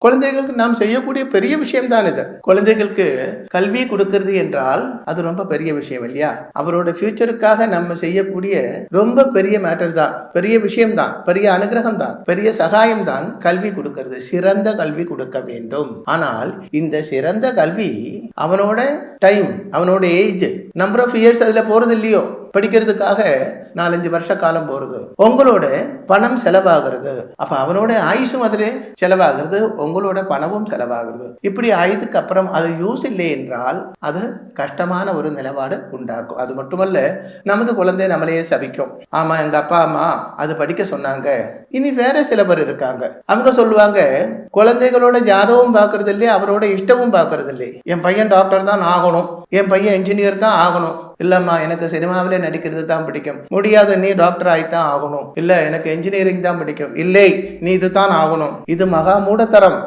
குழந்தைகளுக்கு நாம் செய்யக்கூடிய பெரிய விஷயம் தான் இது. குழந்தைகளுக்கு கல்வி கொடுக்கிறது என்றால் அது ரொம்ப பெரிய விஷயம் இல்லையா? அவரோட ஃபியூச்சருக்காக நம்ம செய்யக்கூடிய ரொம்ப பெரிய மேட்டர் தான், பெரிய விஷயம் தான், பெரிய அனுகிரகம் தான், பெரிய சகாயம் தான் கல்வி கொடுக்கிறது. சிறந்த கல்வி கொடுக்க வேண்டும். ஆனால் இந்த சிறந்த கல்வி அவனோட டைம், அவனோட ஏஜ், நம்பர் ஆஃப் இயர்ஸ் அதுல போறது இல்லையோ. படிக்கிறதுக்காக 4-5 வருஷ காலம் போறது, உங்களோட பணம் செலவாகிறது. அப்ப அவனோட ஆயுசும் அதுல செலவாகிறது, உங்களோட பணமும் செலவாகிறது. இப்படி ஆயுதுக்கு அப்புறம் அது யூஸ் இல்லை என்றால் அது கஷ்டமான ஒரு நிலப்பாடு உண்டாக்கும். அது மட்டுமல்ல, நமது குழந்தை நம்மளையே சபிக்கும். ஆமா, எங்க அப்பா அம்மா அது படிக்க சொன்னாங்க. இனி வேற சில பேர் இருக்காங்க, அவங்க சொல்லுவாங்க குழந்தைகளோட ஜாதகம் பார்க்கறது இல்லை, அவரோட இஷ்டமும் பார்க்கறது இல்லை. என் பையன் டாக்டர் தான் ஆகணும், என் பையன் இன்ஜினியர் தான் ஆகணும். இல்லம்மா, எனக்கு சினிமாவிலே நடிக்கிறது தான் பிடிக்கும். முடியாது, நீ டாக்டர் ஆகித்தான் ஆகணும். இல்ல, எனக்கு இன்ஜினியரிங் தான் பிடிக்கும். இல்லை, நீ இதுதான் ஆகணும். இது மகா மூடத்தரம்.